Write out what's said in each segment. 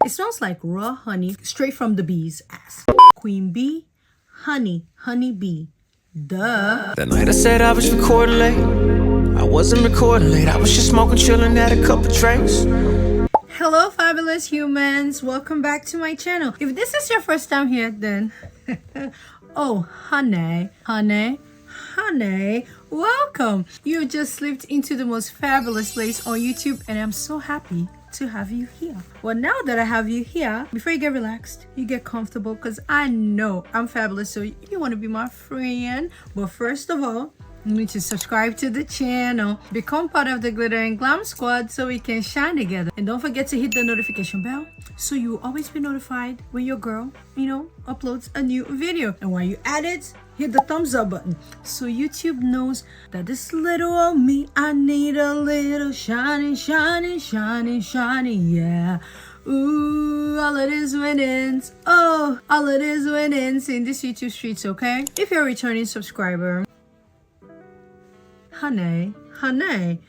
It smells like raw honey straight from the bee's ass. Queen bee, honey, honey bee. Duh. That night I said I was recording late. I wasn't recording late. I was just smoking, chilling, had a couple drinks. Hello, fabulous humans. Welcome back to my channel. If this is your first time here, then oh, Hunnay, Hunnay, Hunnay, welcome. You just slipped into the most fabulous place on YouTube, and I'm so happy to have you here. Well, now that I have you here, before you get relaxed, you get comfortable, because I know I'm fabulous, so you want to be my friend. But first of all, you need to subscribe to the channel, become part of the Glitter and Glam Squad so we can shine together. And don't forget to hit the notification bell so you will always be notified when your girl, uploads a new video. And while you're at it, hit the thumbs up button so YouTube knows that this little old me, I need a little shining, shining, shining, shining, yeah. Ooh, all it is winnings. Oh, all it is winnings in these YouTube streets, okay? If you're a returning subscriber, Hunnay, Hunnay.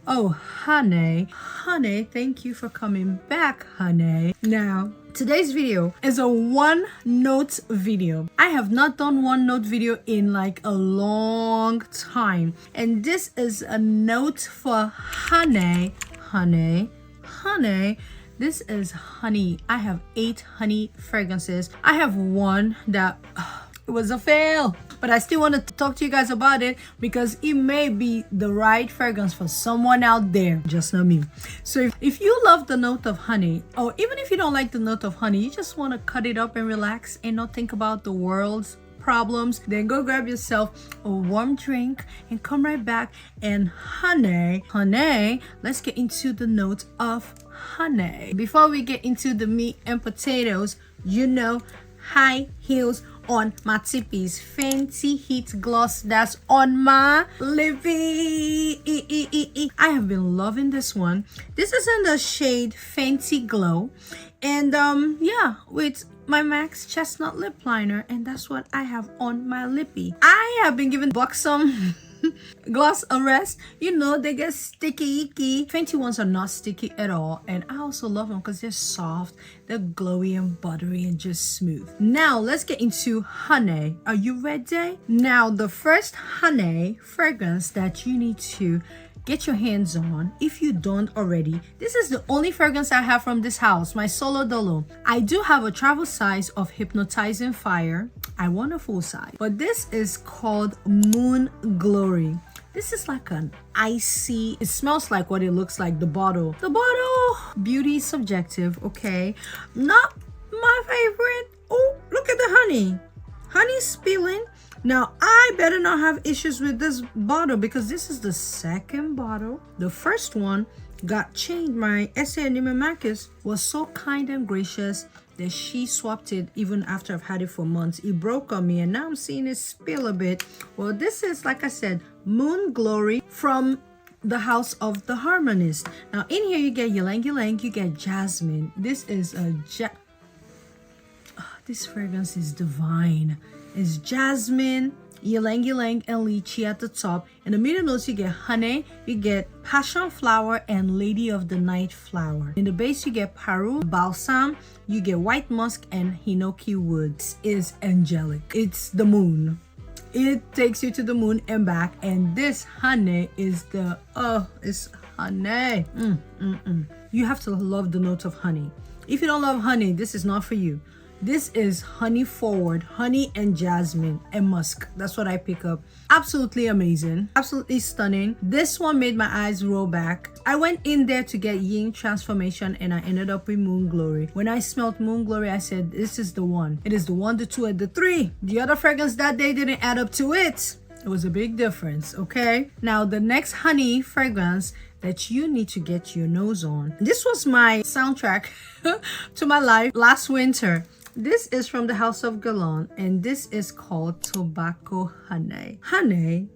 Oh, Hunnay, Hunnay, thank you for coming back, Hunnay. Now, today's video is a one-note video. I have not done one-note video in like a long time. And this is a note for Hunnay, Hunnay, Hunnay. This is honey. I have 8 honey fragrances. I have one that it was a fail, but I still want to talk to you guys about it because it may be the right fragrance for someone out there, just not me. So if you love the note of honey, or even if you don't like the note of honey, you just want to cut it up and relax and not think about the world's problems, then go grab yourself a warm drink and come right back. And Hunnay, let's get into the note of honey. Before we get into the meat and potatoes, high heels on my tippies, Fenty Heat Gloss that's on my lippy. I have been loving this one. This is in the shade Fenty Glow, and with my Max Chestnut lip liner, and that's what I have on my lippy. I have been giving buxom gloss a rest. They get sticky icky. Fenty ones are not sticky at all, and I also love them because they're soft, they're glowy and buttery and just smooth. Now let's get into Hunnay. Are you ready? Now the first Hunnay fragrance that you need to get your hands on, if you don't already, this is the only fragrance I have from this house, my solo dolo. I do have a travel size of Hypnotizing Fire. I want a full size, but this is called Moon Glory. This is like an icy, it smells like what it looks like, the bottle, beauty is subjective, okay? Not my favorite. Oh, look at the honey spilling. Now, I better not have issues with this bottle because this is the second bottle. The first one got changed. My SA Neiman Marcus was so kind and gracious that she swapped it even after I've had it for months. It broke on me and now I'm seeing it spill a bit. Well, this is, like I said, Moon Glory from the House of the Harmonist. Now, in here you get ylang ylang, you get jasmine. This is a this fragrance is divine. It's jasmine, ylang ylang, and lychee at the top. In the middle notes, you get honey, you get passion flower, and lady of the night flower. In the base, you get paru, balsam, you get white musk, and hinoki wood. This is angelic. It's the moon. It takes you to the moon and back. And this honey is it's honey. You have to love the note of honey. If you don't love honey, this is not for you. This is honey forward, honey and jasmine and musk. That's what I pick up. Absolutely amazing, absolutely stunning. This one made my eyes roll back. I went in there to get yin transformation and I ended up with Moon Glory. When I smelled Moon Glory, I said, this is the one. It is the 1, the 2, and the 3. The other fragrance that day didn't add up to it. It was a big difference, okay? Now, the next honey fragrance that you need to get your nose on. This was my soundtrack to my life last winter. This is from the House of Galant, and this is called Tobacco Hunnay. Hunnay.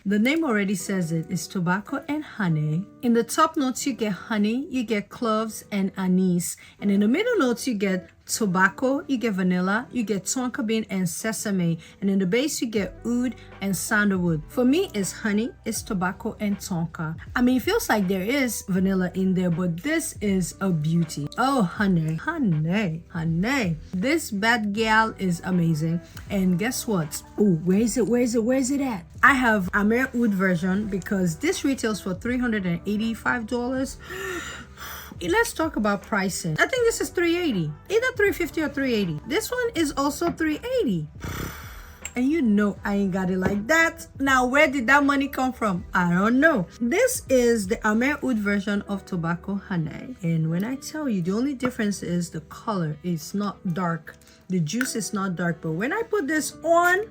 The name already says it. It's tobacco and honey. In the top notes, you get honey, you get cloves and anise. And in the middle notes, you get tobacco, you get vanilla, you get tonka bean and sesame, and in the base you get oud and sandalwood. For me, it's honey, it's tobacco, and tonka. I mean, it feels like there is vanilla in there, but this is a beauty. Oh, Hunnay, Hunnay, Hunnay. This bad gal is amazing. And guess what? Oh, where is it at? I have Amer Oud version because this retails for $385. Let's talk about pricing. I think this is $380, either $350 or $380. This one is also $380. And you know I ain't got it like that. Now, where did that money come from? I don't know. This is the Amer Oud version of tobacco Hunnay. And when I tell you, the only difference is the color. It's not dark. The juice is not dark. But when I put this on,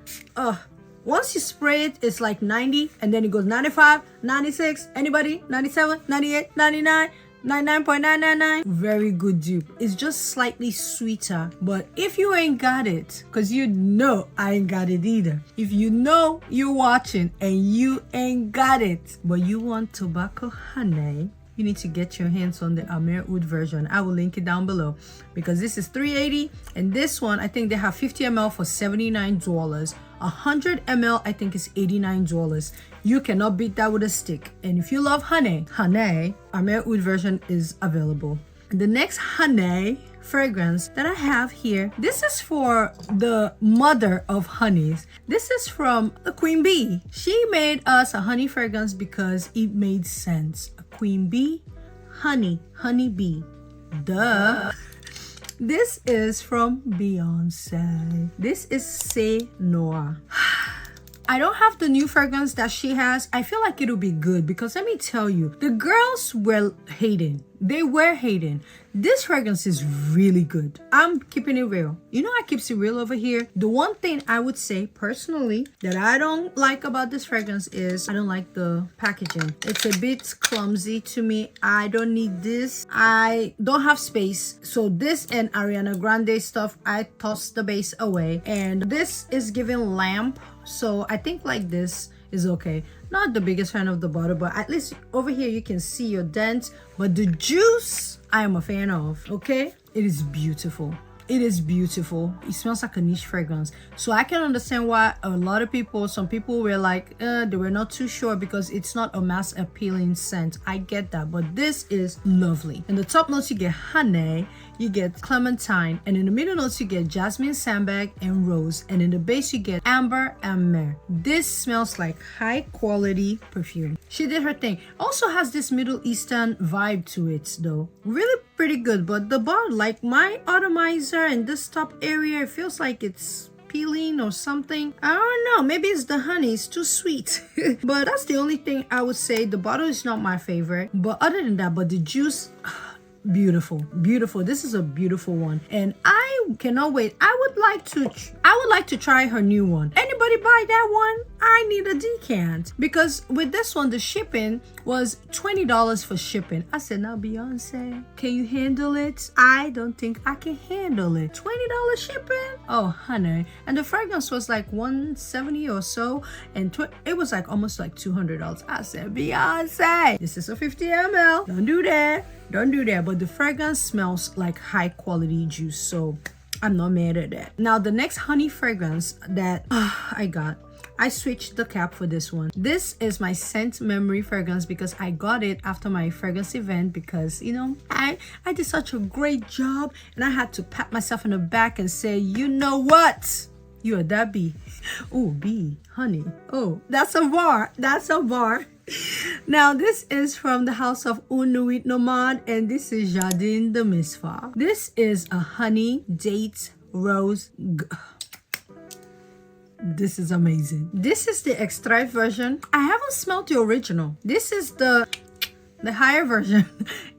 once you spray it, it's like 90, and then it goes 95, 96, anybody? 97, 98, 99, 99.999. Very good dupe. It's just slightly sweeter. But if you ain't got it, because you know I ain't got it either. If you know you're watching and you ain't got it, but you want tobacco Hunnay, you need to get your hands on the Amer Oud version. I will link it down below because this is $380, and this one I think they have 50 ml for $79. 100 ml I think is $89. You cannot beat that with a stick. And if you love Hunnay, Amer Oud version is available. The next Hunnay fragrance that I have here, this is for the mother of honeys. This is from the Queen Bee. She made us a honey fragrance because it made sense. A Queen Bee, honey bee. Duh. This is from Beyonce. This is C'est Noir. I don't have the new fragrance that she has. I feel like it'll be good because let me tell you, the girls were hating. They were hating. This fragrance is really good. I'm keeping it real. You know I keep it real over here. The one thing I would say personally that I don't like about this fragrance is I don't like the packaging. It's a bit clumsy to me. I don't need this. I don't have space. So this and Ariana Grande stuff, I toss the base away. And this is giving lamp. So I think like this is okay. Not the biggest fan of the bottle, but at least over here you can see your dent. But the juice, I am a fan of, okay? It is beautiful. It is beautiful. It smells like a niche fragrance. So I can understand why a lot of people, some people were like, they were not too sure because it's not a mass appealing scent. I get that, but this is lovely. In the top notes, you get honey, you get clementine, and in the middle notes, you get jasmine, sandbag, and rose. And in the base, you get amber and myrrh. This smells like high quality perfume. She did her thing. Also has this Middle Eastern vibe to it though. Really pretty good, but the bottle, like my atomizer and this top area, it feels like it's peeling or something. I don't know, maybe it's the honey, it's too sweet. But that's the only thing I would say. The bottle is not my favorite, but other than that, but the juice, beautiful. This is a beautiful one, and I cannot wait. I would like to try her new one. Anybody buy that one? I need a decant because with this one the shipping was $20 for shipping. I said, now Beyonce, can you handle it? I don't think I can handle it. $20 shipping? Oh honey. And the fragrance was like $170 or so, and it was like almost like $200. I said, Beyonce, this is a 50 ml. Don't do that. But the fragrance smells like high quality juice, so I'm not mad at that. Now the next honey fragrance that I switched the cap for this one. This is my scent memory fragrance because I got it after my fragrance event because, you know, I did such a great job and I had to pat myself in the back and say, you know what? You are that bee. Oh, bee, honey. Oh, that's a bar. Now this is from the house of Unuit Nomad, and this is Jardin de Misfa. This is a honey, date, rose. This is amazing. This is the extract version. I haven't smelled the original. This is the higher version,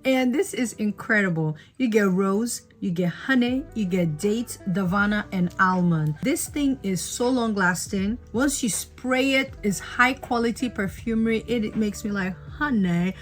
and this is incredible. You get rose, you get honey, you get date, davana, and almond. This thing is so long lasting. Once you spray it, it's high quality perfumery. It makes me like honey.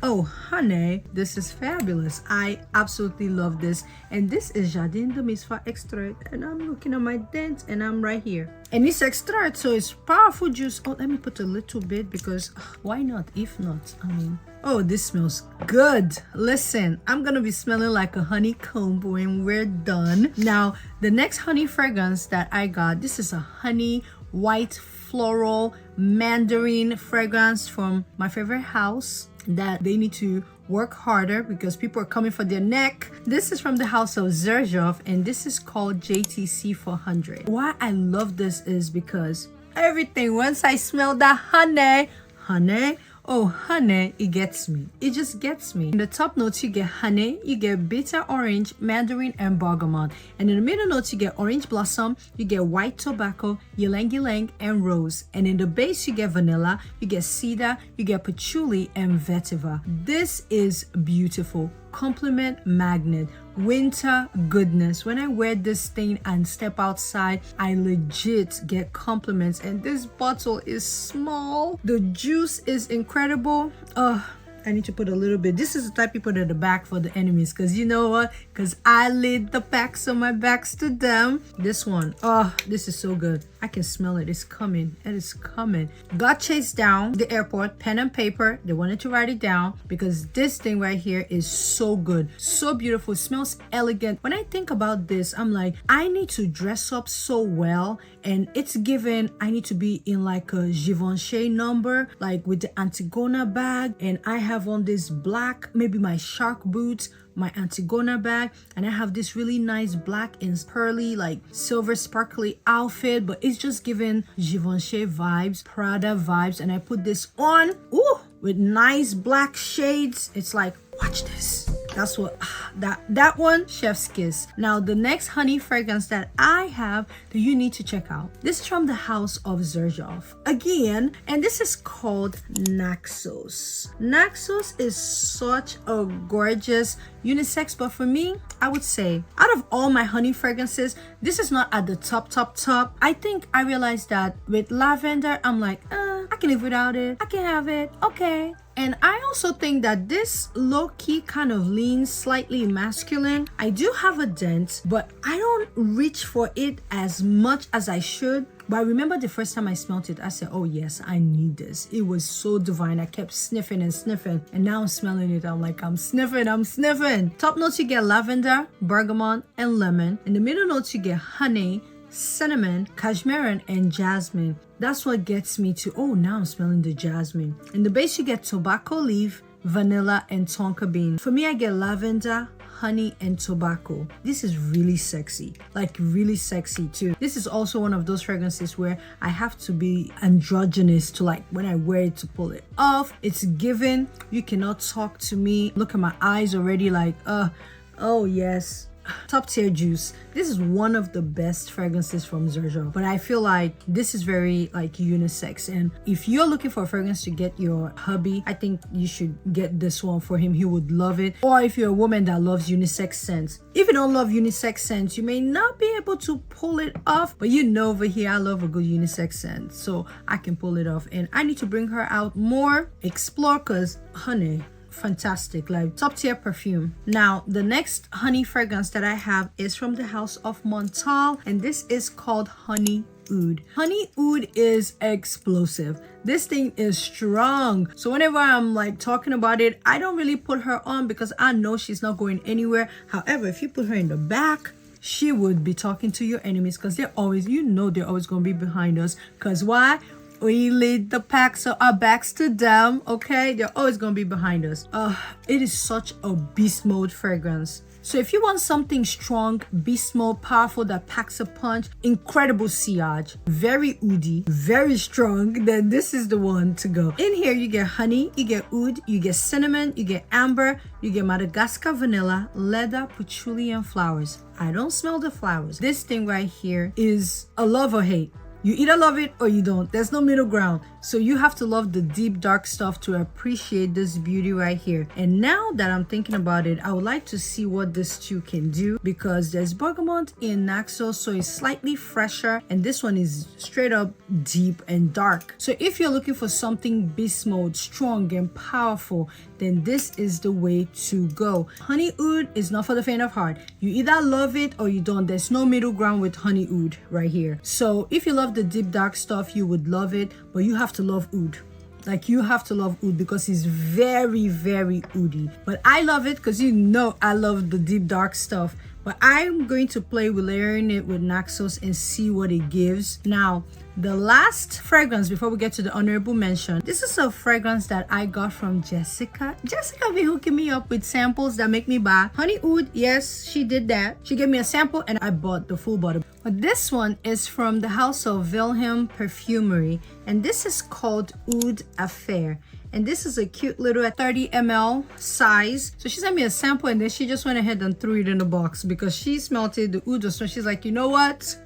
Oh, Hunnay, this is fabulous. I absolutely love this. And this is Jardin de Misfa extract. And I'm looking at my dent and I'm right here. And it's extract, so it's powerful juice. Oh, let me put a little bit because why not? If not, I mean, oh, this smells good. Listen, I'm gonna be smelling like a honeycomb when we're done. Now, the next honey fragrance that I got, this is a honey white floral mandarin fragrance from my favorite house that they need to work harder because people are coming for their neck. This is from the house of Xerjoff and this is called JTC 400. Why I love this is because everything, once I smell that honey, oh, honey, it gets me. It just gets me. In the top notes, you get honey, you get bitter orange, mandarin, and bergamot. And in the middle notes, you get orange blossom, you get white tobacco, ylang ylang, and rose. And in the base, you get vanilla, you get cedar, you get patchouli, and vetiver. This is beautiful. Compliment magnet. Winter goodness. When I wear this thing and step outside, I legit get compliments. And this bottle is small. The juice is incredible. I need to put a little bit. This is the type you put at the back for the enemies, because you know what? Because I lead the pack, so my back's to them. This one, oh, this is so good. I can smell it. It's coming. It is coming. Got chased down the airport, pen and paper. They wanted to write it down because this thing right here is so good. So beautiful. It smells elegant. When I think about this, I'm like, I need to dress up so well. And it's given, I need to be in like a Givenchy number, like with the Antigona bag. And I have on this black, maybe my shark boots, my Antigona bag, and I have this really nice black and pearly, like silver sparkly outfit, but it's just giving Givenchy vibes, Prada vibes. And I put this on, ooh, with nice black shades. It's like, watch this. That's what, that one, chef's kiss. Now, the next honey fragrance that I have that you need to check out. This is from the house of Xerjoff again, and this is called Naxos. Naxos is such a gorgeous unisex, but for me, I would say out of all my honey fragrances, this is not at the top. I think I realized that with lavender, I'm like, I can live without it. I can have it. Okay. And I also think that this low-key kind of leans slightly masculine. I do have a dent, but I don't reach for it as much as I should. But I remember the first time I smelled it, I said, oh yes, I need this. It was so divine. I kept sniffing and sniffing. And now I'm smelling it. I'm like, I'm sniffing. Top notes, you get lavender, bergamot, and lemon. In the middle notes, you get honey, cinnamon, cashmere, and jasmine. That's what gets me to, oh, now I'm smelling the jasmine. In the base, you get tobacco leaf, vanilla, and tonka bean. For me, I get lavender, honey, and tobacco. This is really sexy, like really sexy too. This is also one of those fragrances where I have to be androgynous to, like, when I wear it, to pull it off. It's given. You cannot talk to me. Look at my eyes already, like, oh yes. Top tier juice. This is one of the best fragrances from Xerjoff, but I feel like this is very like unisex, and if you're looking for a fragrance to get your hubby, I think you should get this one for him. He would love it. Or if you're a woman that loves unisex scents, if you don't love unisex scents, you may not be able to pull it off, but you know, over here I love a good unisex scent, so I can pull it off. And I need to bring her out more, explore, because honey, fantastic, like top tier perfume. Now, the next honey fragrance that I have is from the house of Montal, and this is called Honey Oud. Honey Oud is explosive. This thing is strong. So whenever I'm like talking about it, I don't really put her on because I know she's not going anywhere. However, if you put her in the back, she would be talking to your enemies, because they're always, you know, they're always going to be behind us. Because why? We lead the pack, so our backs to them, okay? They're always gonna be behind us. It is such a beast mode fragrance. So if you want something strong, beast mode, powerful, that packs a punch, incredible sillage, very oudi, very strong, then this is the one to go. In here, you get honey, you get oud, you get cinnamon, you get amber, you get Madagascar vanilla, leather, patchouli, and flowers. I don't smell the flowers. This thing right here is a love or hate. You either love it or you don't. There's no middle ground. So you have to love the deep dark stuff to appreciate this beauty right here. And now that I'm thinking about it, I would like to see what this two can do, because there's bergamot in Naxos, so it's slightly fresher, and this one is straight up deep and dark. So if you're looking for something beast mode, strong and powerful, then this is the way to go. Honey Oud is not for the faint of heart. You either love it or you don't. There's no middle ground with Honey Oud right here. So if you love the deep dark stuff, you would love it, but you have to love Oud. Like, you have to love Oud because it's very, very oudy. But I love it because you know I love the deep dark stuff. But I'm going to play with layering it with Naxos and see what it gives. Now, the last fragrance before we get to the honorable mention, this is a fragrance that I got from Jessica. Jessica been hooking me up with samples that make me buy Honey Oud. Yes, she did that. She gave me a sample and I bought the full bottle. But this one is from the house of Wilhelm Perfumery, and this is called Oud Affair. And this is a cute little 30 ml size. So she sent me a sample and then she just went ahead and threw it in the box because she smelled it, the oud. So she's like, you know what?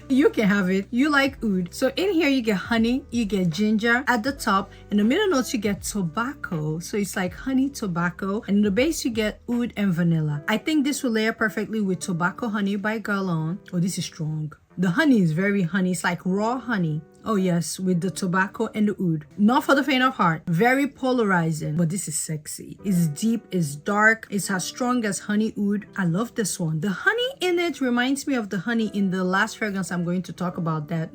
You can have it. You like oud. So in here you get honey, you get ginger at the top. In the middle notes you get tobacco. So it's like honey tobacco. And in the base you get oud and vanilla. I think this will layer perfectly with Tobacco Honey by Guerlain. Oh, this is strong. The honey is very honey. It's like raw honey. Oh yes, with the tobacco and the oud. Not for the faint of heart. Very polarizing, but this is sexy. It's deep, it's dark, it's as strong as Honey Oud. I love this one. The honey in it reminds me of the honey in the last fragrance I'm going to talk about. That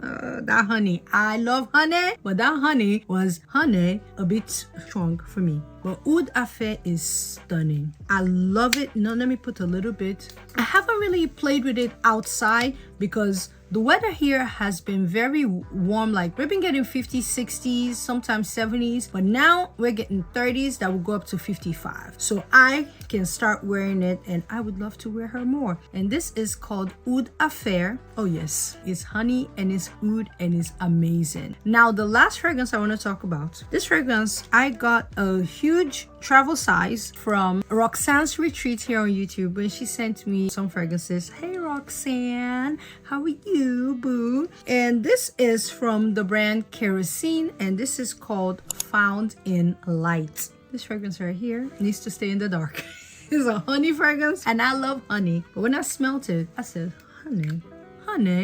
honey. I love honey, but that honey was honey a bit strong for me. But Oud Affair is stunning. I love it. Now let me put a little bit. I haven't really played with it outside because the weather here has been very warm. Like, we've been getting 50s, 60s, sometimes 70s, but now we're getting 30s that will go up to 55. So I can start wearing it and I would love to wear her more. And this is called Oud Affair. Oh yes, it's honey and it's oud and it's amazing. Now the last fragrance I want to talk about. This fragrance, I got a huge travel size from Roxanne's Retreat here on YouTube when she sent me some fragrances. Hey Roxanne, how are you, boo? And this is from the brand Kerosene, and this is called Found in Light. This fragrance right here needs to stay in the dark. It's a honey fragrance and I love honey, but when I smelled it I said honey.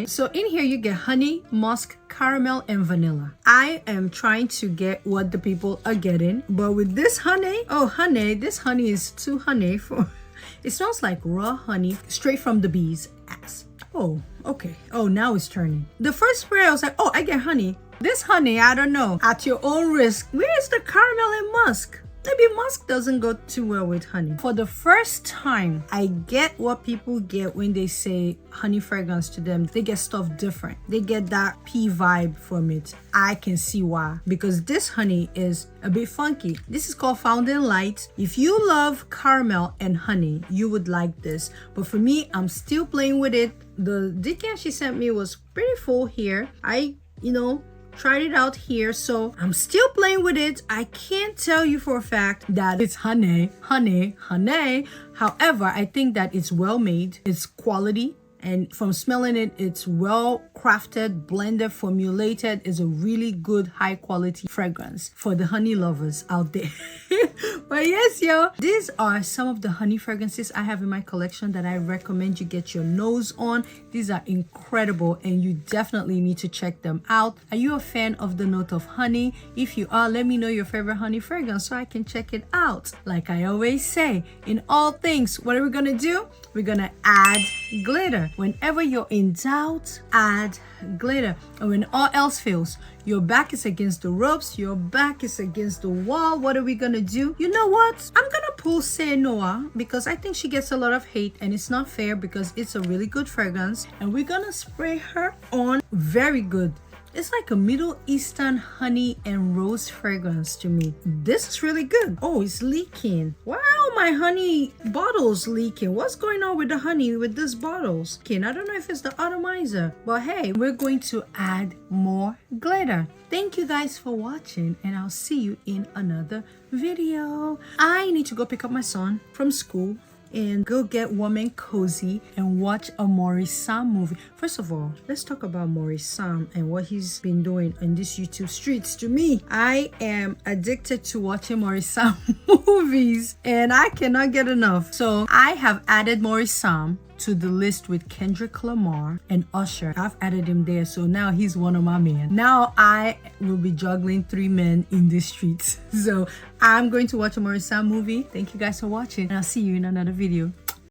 So in here you get honey, musk, caramel, and vanilla. I am trying to get what the people are getting, but with this honey, this honey is too honey for. It smells like raw honey straight from the bees' ass. Oh, okay. Oh, now it's turning. The first spray I was like, oh, I get honey. This honey, I don't know. At your own risk. Where's the caramel and musk? Maybe musk doesn't go too well with honey. For the first time, I get what people get when they say honey fragrance to them. They get stuff different. They get that pea vibe from it. I can see why. Because this honey is a bit funky. This is called Found in Light. If you love caramel and honey, you would like this. But for me, I'm still playing with it. The decant she sent me was pretty full here. I tried it out here, so I'm still playing with it. I can't tell you for a fact that it's honey. However, I think that it's well made, it's quality, and from smelling it, it's well crafted, blended, formulated. Is a really good high quality fragrance for the honey lovers out there. But yes, yo, these are some of the honey fragrances I have in my collection that I recommend you get your nose on. These are incredible and you definitely need to check them out. Are you a fan of the note of honey? If you are, let me know your favorite honey fragrance so I can check it out. Like I always say, in all things, what are we gonna do? We're gonna add glitter. Whenever you're in doubt, add glitter. And when all else fails, your back is against the ropes, your back is against the wall, what are we gonna do? You know what? I'm gonna pull Say Noah because I think she gets a lot of hate and it's not fair because it's a really good fragrance. And we're gonna spray her on very good. It's like a Middle Eastern honey and rose fragrance to me. This is really good. Oh, it's leaking. Wow, my honey bottle's leaking. What's going on with the honey with these bottles? I don't know if it's the atomizer, but hey, we're going to add more glitter. Thank you guys for watching and I'll see you in another video. I need to go pick up my son from school. and go get warm and cozy and watch a Maurice Sam movie. First of all, let's talk about Maurice Sam and what he's been doing on these YouTube streets. To me, I am addicted to watching Maurice Sam movies and I cannot get enough. So I have added Maurice Sam to the list with Kendrick Lamar and Usher. I've added him there, so now he's one of my men. Now I will be juggling 3 men in the streets. So I'm going to watch a Maurice Sam movie. Thank you guys for watching, and I'll see you in another video.